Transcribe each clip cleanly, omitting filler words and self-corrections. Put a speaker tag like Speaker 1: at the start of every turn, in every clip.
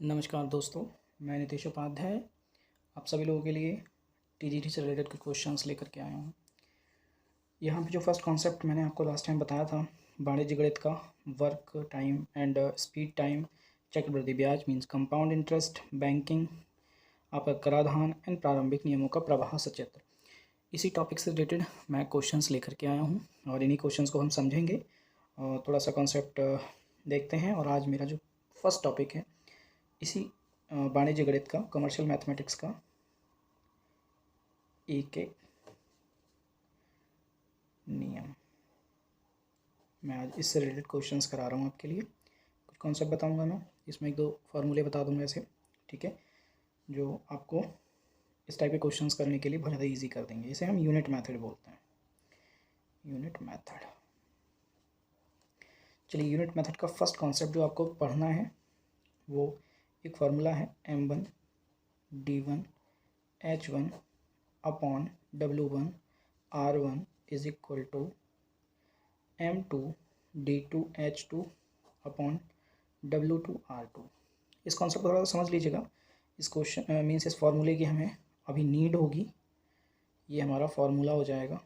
Speaker 1: नमस्कार दोस्तों, मैं नितेश उपाध्याय आप सभी लोगों के लिए टीजीटी से रिलेटेड कुछ क्वेश्चंस लेकर के आया हूँ। यहाँ पे जो फर्स्ट कॉन्सेप्ट मैंने आपको लास्ट टाइम बताया था वाणिज्य गणित का, work time and speed time, चक्रवृद्धि ब्याज मीन्स कंपाउंड इंटरेस्ट, बैंकिंग, आपका कराधान एंड प्रारंभिक नियमों का प्रवाह सचित्र, इसी टॉपिक से रिलेटेड मैं क्वेश्चंस लेकर के आया हूँ और इन्हीं क्वेश्चंस को हम समझेंगे और थोड़ा सा कॉन्सेप्ट देखते हैं। और आज मेरा जो फर्स्ट टॉपिक है इसी वाणिज्य गणित का, कमर्शियल मैथमेटिक्स का एक एक नियम, मैं आज इससे रिलेटेड क्वेश्चंस करा रहा हूँ आपके लिए। कुछ कॉन्सेप्ट बताऊँगा मैं, इसमें एक दो फार्मूले बता दूँगा ऐसे, ठीक है, जो आपको इस टाइप के क्वेश्चंस करने के लिए बहुत ज़्यादा इजी कर देंगे। इसे हम यूनिट मेथड बोलते हैं, यूनिट मेथड। चलिए, यूनिट मेथड का फर्स्ट कॉन्सेप्ट जो आपको पढ़ना है वो एक फार्मूला है M1 D1 H1 upon W1 R1 is equal to M2 D2 H2 upon W2 R2। इस कॉन्सेप्ट को थोड़ा सा समझ लीजिएगा। इस क्वेश्चन मीन्स इस फार्मूले की हमें अभी नीड होगी, ये हमारा फार्मूला हो जाएगा,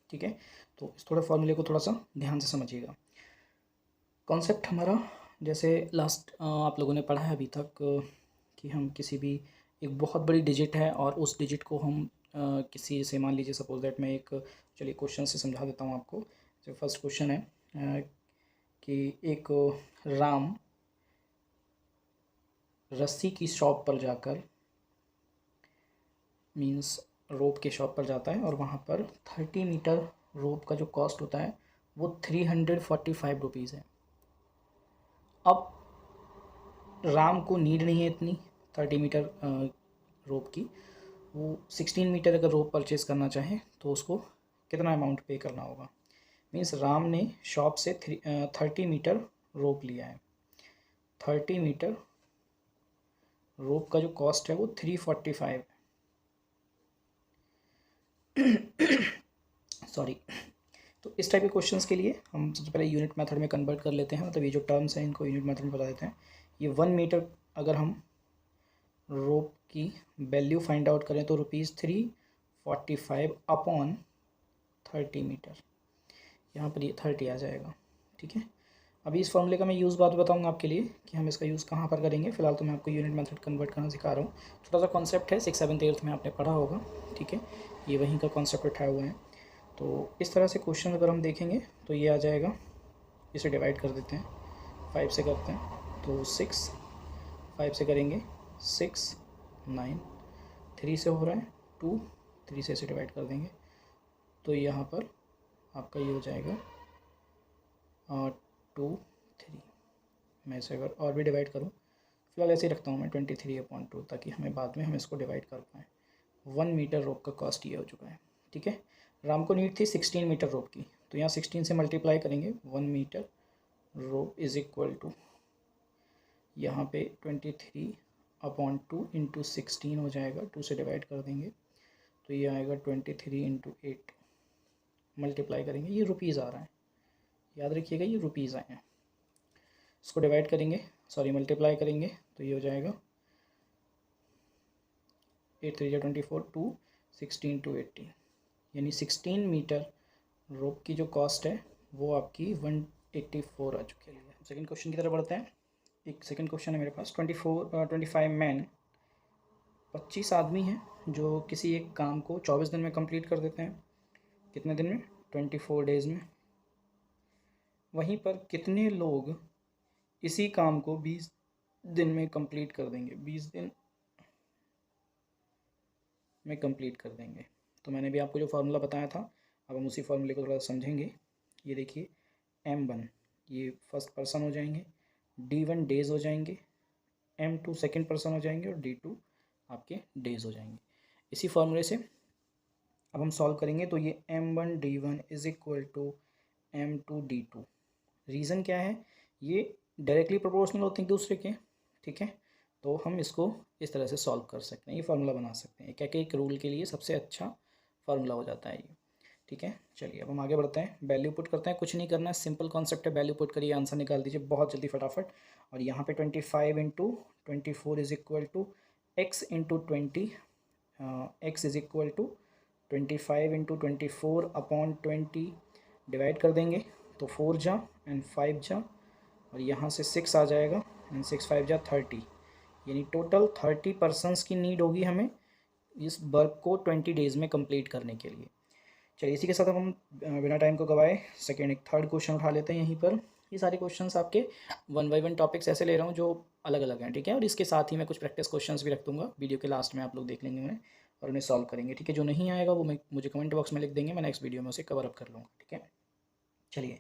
Speaker 1: ठीक है। तो इस थोड़ा फार्मूले को थोड़ा सा ध्यान से समझिएगा। कॉन्सेप्ट हमारा जैसे लास्ट आप लोगों ने पढ़ा है अभी तक कि हम किसी भी एक बहुत बड़ी डिजिट है और उस डिजिट को हम किसी से, मान लीजिए सपोज दैट मैं एक, चलिए क्वेश्चन से समझा देता हूँ आपको। जो फर्स्ट क्वेश्चन है कि एक राम रस्सी की शॉप पर जाकर, मीन्स रोप के शॉप पर जाता है और वहाँ पर 30 मीटर रोप का जो कॉस्ट होता है वो 345 रुपीज़ है। अब राम को नीड नहीं है इतनी 30 मीटर रोप की, वो 16 मीटर अगर रोप परचेज़ करना चाहे तो उसको कितना अमाउंट पे करना होगा। मीन्स राम ने शॉप से 30 मीटर रोप लिया है। 30 मीटर रोप का जो कॉस्ट है वो 345 सॉरी। तो इस टाइप के क्वेश्चंस के लिए हम सबसे पहले यूनिट मेथड में कन्वर्ट कर लेते हैं, मतलब ये जो टर्म्स हैं इनको यूनिट मेथड में बता देते हैं। ये 1 मीटर अगर हम रोप की वैल्यू फाइंड आउट करें तो ₹345 अपॉन 30 मीटर, यहाँ पर ये 30 आ जाएगा, ठीक है। अभी इस फॉर्मूले का मैं यूज़ बाद बताऊंगा आपके लिए कि हम इसका यूज़ कहाँ पर करेंगे। फिलहाल तो मैं आपको यूनिट मेथड कन्वर्ट करना सिखा रहा हूँ। छोटा सा कॉन्सेप्ट है, 6th 7th 8th में आपने पढ़ा होगा, ठीक है। ये वहीं का कॉन्सेप्ट उठाए हुए हैं। तो इस तरह से क्वेश्चन अगर हम देखेंगे तो ये आ जाएगा, इसे डिवाइड कर देते हैं, 5 से करते हैं तो 6, 5 से करेंगे 6, 9, 3 से हो रहा है 2, 3 से इसे डिवाइड कर देंगे तो यहाँ पर आपका ये हो जाएगा 2, 3। मैं इसे अगर और भी डिवाइड करूँ, फिलहाल ऐसे ही रखता हूँ मैं 23/2, ताकि हमें बाद में हम इसको डिवाइड कर पाएँ। 1 मीटर रोप का कॉस्ट ये हो चुका है, ठीक है। राम को नीड थी 16 मीटर रोप की, तो यहाँ 16 से मल्टीप्लाई करेंगे, 1 metre rope is equal to यहाँ पे 23/2 इंटू 16 हो जाएगा, 2 से डिवाइड कर देंगे तो ये आएगा 23 इंटू 8, मल्टीप्लाई करेंगे, ये रुपीज़ आ रहा है, याद रखिएगा ये रुपीज़ आए हैं। इसको डिवाइड करेंगे, सॉरी मल्टीप्लाई करेंगे तो ये हो जाएगा 8 3 24, 2 16 to 18, यानी 16 मीटर रोप की जो कॉस्ट है वो आपकी 184 आ चुकी है। सेकंड क्वेश्चन की तरफ बढ़ते हैं। एक सेकंड क्वेश्चन है मेरे पास, 25 मैन, 25 आदमी हैं जो किसी एक काम को 24 दिन में कंप्लीट कर देते हैं। कितने दिन में? 24 डेज़ में। वहीं पर कितने लोग इसी काम को 20 दिन में कंप्लीट कर देंगे? 20 दिन में कंप्लीट कर देंगे। तो मैंने भी आपको जो फार्मूला बताया था, अब हम उसी फार्मूले को थोड़ा समझेंगे। ये देखिए, M1 ये फर्स्ट पर्सन हो जाएंगे, D1 डेज़ हो जाएंगे, M2 सेकंड पर्सन हो जाएंगे और D2 आपके डेज़ हो जाएंगे। इसी फार्मूले से अब हम सॉल्व करेंगे तो ये M1 D1 is equal to M2 D2। Reason क्या है? ये डायरेक्टली प्रोपोर्शनल होते हैं एक दूसरे के, ठीक है। तो हम इसको इस तरह से सॉल्व कर सकते हैं, ये फार्मूला बना सकते हैं। एक एक रूल के लिए सबसे अच्छा फार्मूला हो जाता है ये, ठीक है, चलिए अब हम आगे बढ़ते हैं, वैल्यू पुट करते हैं। कुछ नहीं करना है, सिंपल कॉन्सेप्ट है, वैल्यू पुट करिए, आंसर निकाल दीजिए बहुत जल्दी फटाफट। और यहाँ पे 25 into 24 is equal to X into 20, X is equal to 25 into 24 upon 20 divide कर देंगे तो 4 जा एंड 5 जा, और यहाँ से 6 आ जाएगा एंड 6 5 जा 30, यानी टोटल 30 पर्सन्स की नीड होगी हमें इस वर्क को 20 डेज़ में कंप्लीट करने के लिए। चलिए इसी के साथ अब हम बिना टाइम को गवाए सेकेंड एक थर्ड क्वेश्चन उठा लेते हैं। यहीं पर ये सारे क्वेश्चंस आपके 1 बाय 1 टॉपिक्स ऐसे ले रहा हूँ जो अलग अलग हैं, ठीक है। और इसके साथ ही मैं कुछ प्रैक्टिस क्वेश्चंस भी रख दूँगा, वीडियो के लास्ट में आप लोग देख लेंगे उन्हें और उन्हें सॉल्व करेंगे, ठीक है। जो नहीं आएगा वो मुझे कमेंट बॉक्स में लिख देंगे, मैं नेक्स्ट वीडियो में उसे कवर अप कर लूँगा, ठीक है। चलिए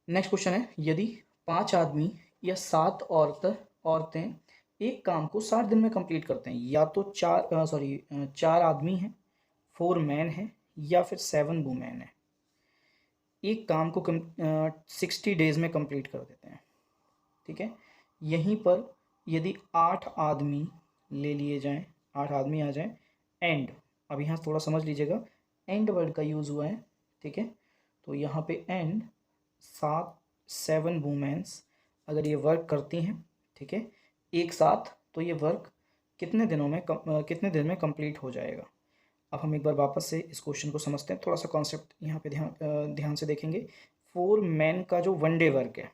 Speaker 1: नेक्स्ट क्वेश्चन है, यदि 5 आदमी या 7 औरतें एक काम को 60 दिन में कंप्लीट करते हैं, या तो 4 आदमी हैं, 4 मैन हैं, या फिर 7 वुमेन है, एक काम को 60 डेज़ में कंप्लीट कर देते हैं, ठीक है। यहीं पर यदि 8 आदमी ले लिए जाएं, 8 आदमी आ जाएं, एंड अब यहाँ थोड़ा समझ लीजिएगा, एंड वर्ड का यूज़ हुआ है, ठीक है। तो यहाँ पे एंड 7 वुमेन्स अगर ये वर्क करती हैं, ठीक है, एक साथ, तो ये वर्क कितने दिन में कंप्लीट हो जाएगा। अब हम एक बार वापस से इस क्वेश्चन को समझते हैं, थोड़ा सा कॉन्सेप्ट यहाँ पे ध्यान से देखेंगे। 4 मैन का जो वन डे वर्क है,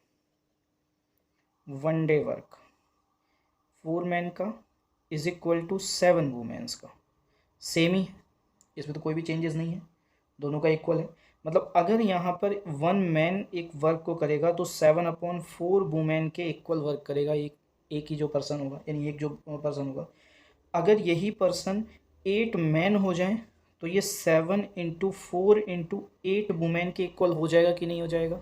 Speaker 1: वन डे वर्क 4 मैन का इज इक्वल टू 7 वुमेन्स का, सेम ही है, इसमें तो कोई भी चेंजेस नहीं है, दोनों का इक्वल है। मतलब अगर यहाँ पर 1 मैन एक वर्क को करेगा तो 7/4 वुमेन के इक्वल वर्क करेगा, एक ही जो पर्सन होगा, यानी एक जो पर्सन होगा। अगर यही पर्सन 8 मैन हो जाए तो ये 7 इंटू 4 इंटू 8 वुमेन के इक्वल हो जाएगा कि नहीं हो जाएगा,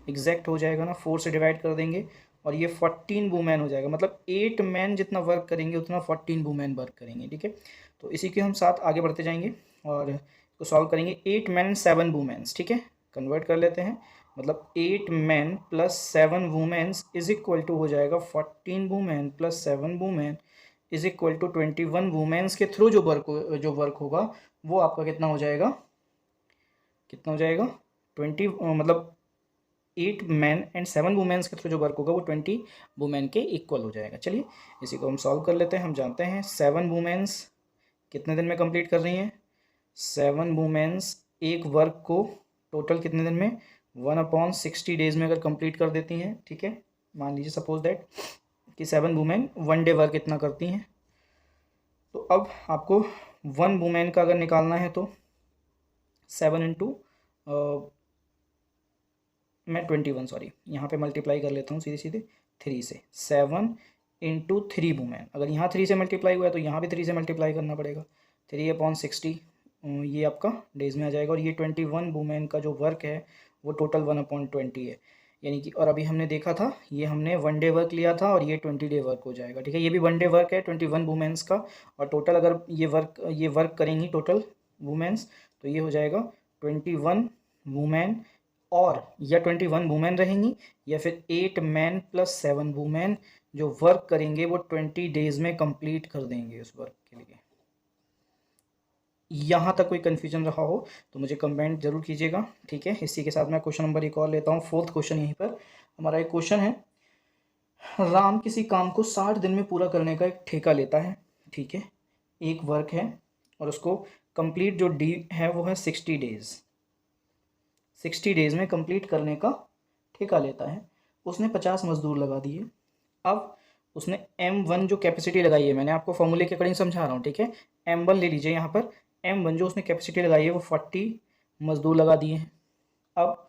Speaker 1: एग्जैक्ट हो जाएगा ना, 4 से डिवाइड कर देंगे और ये 14 वुमेन हो जाएगा। मतलब 8 मैन जितना वर्क करेंगे उतना 14 वुमेन वर्क करेंगे, ठीक है। तो इसी के हम साथ आगे बढ़ते जाएंगे और इसको सॉल्व करेंगे। 8 मैन 7 वुमेन्स, ठीक है, कन्वर्ट कर लेते हैं। मतलब 8 man plus 7 womens is equal to हो जाएगा 14 women plus 7 women is equal to 21 womens के थ्रू जो वर्क होगा वो आपका कितना हो जाएगा, 20 मतलब 8 मैन एंड 7 वुमेन्स के थ्रू जो वर्क होगा वो 20 वुमेन के इक्वल हो जाएगा। चलिए इसी को हम सॉल्व कर लेते हैं। हम जानते हैं 7 वुमेन्स कितने दिन में कंप्लीट कर रही हैं, 7 वुमेन्स एक वर्क को टोटल कितने दिन में, 1/60 डेज़ में अगर कंप्लीट कर देती हैं, ठीक है। मान लीजिए सपोज दैट कि 7 वुमेन 1 डे वर्क इतना करती हैं, तो अब आपको 1 वुमेन का अगर निकालना है तो 7 इंटू मैं 21 यहाँ पे मल्टीप्लाई कर लेता हूँ सीधे 3 से, 7 इंटू 3 वुमेन, अगर यहाँ 3 से मल्टीप्लाई हुआ है तो यहाँ भी 3 से मल्टीप्लाई करना पड़ेगा, 3/60 ये आपका डेज़ में आ जाएगा। और ये 21 वुमेन का जो वर्क है वो टोटल 1/20 है, यानी कि, और अभी हमने देखा था ये हमने 1 डे वर्क लिया था और ये 20 डे वर्क हो जाएगा, ठीक है। ये भी 1 डे वर्क है 21 वुमेन्स का, और टोटल अगर ये वर्क करेंगी टोटल वुमेन्स तो ये हो जाएगा 21 वुमेन, और या 21 वुमेन रहेंगी या फिर 8 मैन प्लस 7 वुमेन जो वर्क करेंगे वो 20 डेज़ में कंप्लीट कर देंगे उस वर्क के लिए। यहाँ तक कोई कन्फ्यूजन रहा हो तो मुझे कमेंट जरूर कीजिएगा, ठीक है। इसी के साथ मैं क्वेश्चन नंबर एक और लेता हूँ, 4th क्वेश्चन। यहीं पर हमारा एक क्वेश्चन है, राम किसी काम को 60 दिन में पूरा करने का एक ठेका लेता है, ठीक है, एक वर्क है और उसको कंप्लीट जो डी है वो है 60 डेज़, 60 डेज़ में कंप्लीट करने का ठेका लेता है। उसने 50 मजदूर लगा दिए। अब उसने M1 जो कैपेसिटी लगाई है, मैंने आपको फॉर्मूले के अकॉर्डिंग समझा रहा हूँ, ठीक है। M1 ले लीजिए, यहाँ पर M1 जो उसने कैपेसिटी लगाई है वो 40 मजदूर लगा दिए हैं। अब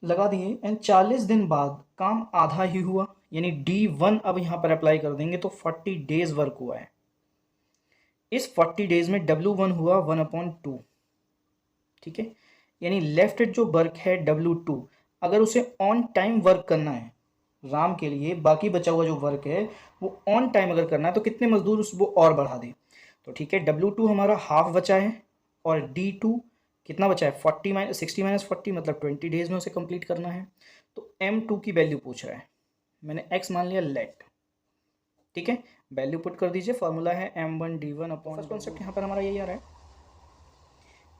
Speaker 1: लगा दिए एंड 40 दिन बाद काम आधा ही हुआ, यानी D1 अब यहाँ पर अप्लाई कर देंगे तो 40 डेज वर्क हुआ है। इस 40 डेज में W1 हुआ 1/2, ठीक है। यानी लेफ्ट जो वर्क है W2, अगर उसे ऑन टाइम वर्क करना है राम के लिए, बाकी बचा हुआ जो वर्क है वो ऑन टाइम अगर करना है तो कितने मजदूर वो और बढ़ा दे, तो ठीक है। W2 हमारा हाफ बचा है और D2 कितना बचा है, 60 माइनस 40 मतलब 20 डेज में उसे कंप्लीट करना है। तो M2 की वैल्यू पूछ रहा है, मैंने X मान लिया लेट, ठीक है। वैल्यू पुट कर दीजिए, फॉर्मूला है M1 D1 upon, first concept यहाँ पर हमारा यही आ रहा है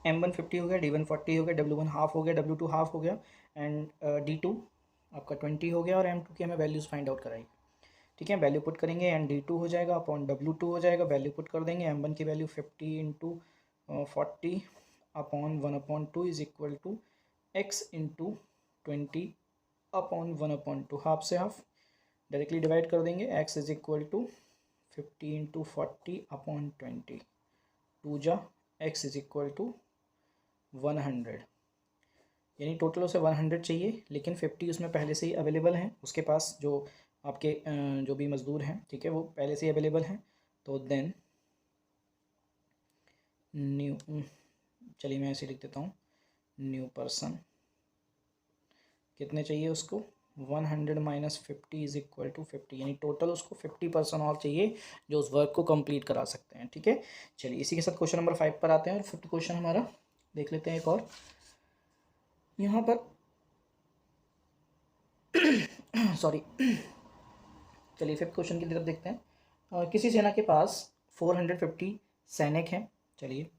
Speaker 1: M1 50 हो गया, D1 40 हो गया, W1 हाफ हो गया, W2 हाफ हो गया एंड D2 आपका 20 हो गया और M2 की हमें वैल्यूज़ फाइंड आउट कराई। ठीक है, वैल्यू पुट करेंगे एंड D2 हो जाएगा अपॉन W2 हो जाएगा, वैल्यू पुट कर देंगे, M1 की value 50 into 40 upon 1/2 is equal to x into 20 upon 1/2, half से हाफ डायरेक्टली डिवाइड कर देंगे, x is equal to 50 into 40 upon 20, 2 जा x इज इक्वल टू 100, यानी टोटल उसे 100 चाहिए, लेकिन 50 उसमें पहले से ही अवेलेबल हैं, उसके पास जो आपके जो भी मज़दूर हैं, ठीक है, वो पहले से ही अवेलेबल हैं। तो देन न्यू, चलिए मैं ऐसे लिख देता हूँ, न्यू पर्सन कितने चाहिए उसको, 100 माइनस 50 इज इक्वल टू 50, यानी टोटल उसको 50% और चाहिए जो उस वर्क को कंप्लीट करा सकते हैं। ठीक है, चलिए इसी के साथ क्वेश्चन नंबर 5 पर आते हैं और 5th क्वेश्चन हमारा देख लेते हैं एक और यहाँ पर सॉरी चलिए 5th क्वेश्चन की तरफ देखते हैं। किसी सेना के पास 450 सैनिक हैं, चलिए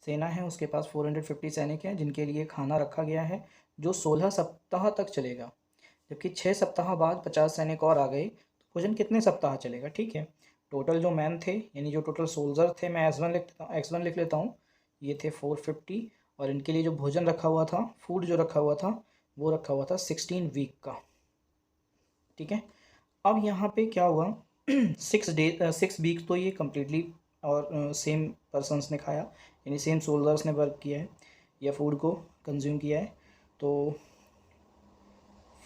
Speaker 1: सेना है उसके पास 450 सैनिक हैं जिनके लिए खाना रखा गया है जो 16 सप्ताह तक चलेगा, जबकि 6 सप्ताह बाद 50 सैनिक और आ गए तो भोजन कितने सप्ताह चलेगा। ठीक है, टोटल जो मैन थे यानी जो टोटल सोल्जर थे, मैं x1 लिख लेता हूँ, ये थे 450 और इनके लिए जो भोजन रखा हुआ था, फूड जो रखा हुआ था वो रखा हुआ था 16 वीक का। ठीक है, अब यहाँ पे क्या हुआ 6 वीक तो ये कम्प्लीटली और सेम पर्सनस ने खाया, यानी सेम सोल्जर्स ने वर्क किया है या फूड को कंज्यूम किया है। तो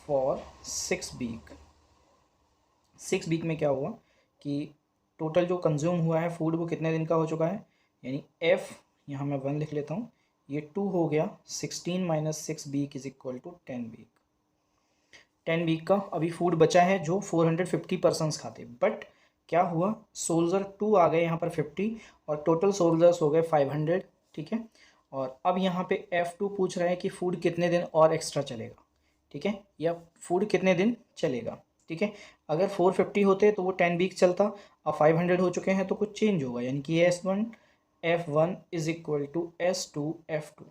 Speaker 1: फॉर 6 वीक में क्या हुआ कि टोटल जो कंज्यूम हुआ है फूड वो कितने दिन का हो चुका है, यानी F यहाँ मैं 1 लिख लेता हूँ, ये 2 हो गया, 16 minus 6 week is equal to 10 week. 10 week का अभी फूड बचा है जो 450 पर्सनस खाते, बट क्या हुआ सोल्जर 2 आ गए यहाँ पर 50 और टोटल सोल्जर्स हो गए 500। ठीक है, और अब यहाँ पे F2 पूछ रहा है कि फूड कितने दिन और एक्स्ट्रा चलेगा। ठीक है, या फूड कितने दिन चलेगा। ठीक है, अगर 450 होते तो वो 10 वीक चलता, अब 500 हो चुके हैं तो कुछ चेंज होगा, यानी कि F1 is equal to S2 F2,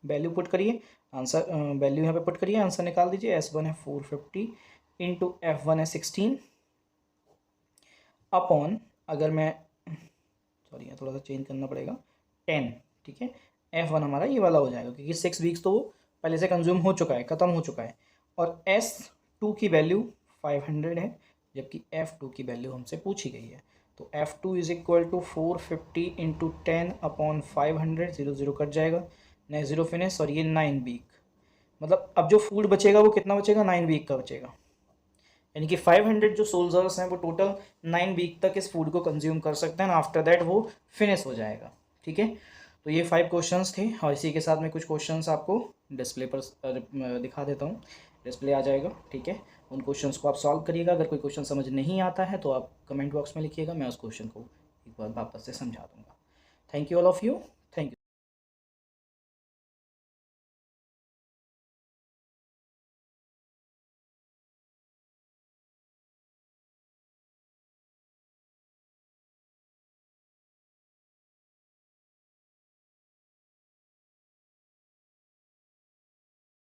Speaker 1: value put करिए, आंसर वैल्यू यहाँ पे पुट करिए, आंसर निकाल दीजिए। S1 है 450 इंटू F1 है 16 अपॉन, अगर मैं सॉरी थोड़ा सा चेंज करना पड़ेगा, 10। ठीक है, F1 हमारा ये वाला हो जाएगा क्योंकि 6 वीक्स तो वो पहले से कंज्यूम हो चुका है, ख़त्म हो चुका है, और S2 की वैल्यू 500 है जबकि F2 की वैल्यू हमसे पूछी गई है। तो F2 is equal to 450 into 10 upon 500, 0 cut जाएगा, नेक्स्ट 0 फिनिश, और ये 9 वीक, मतलब अब जो फूड बचेगा वो कितना बचेगा, 9 वीक का बचेगा, यानी कि 500 जो सोल्जर्स हैं वो टोटल 9 वीक तक इस फूड को कंज्यूम कर सकते हैं, आफ्टर दैट वो फिनिश हो जाएगा। ठीक है, तो ये 5 क्वेश्चंस थे और इसी के साथ में कुछ क्वेश्चंस आपको डिस्प्ले पर दिखा देता हूँ, डिस्प्ले आ जाएगा। ठीक है, उन क्वेश्चंस को आप सॉल्व करिएगा, अगर कोई क्वेश्चन समझ नहीं आता है तो आप कमेंट बॉक्स में लिखिएगा, मैं उस क्वेश्चन को एक बार वापस से समझा दूँगा। Thank you all of you.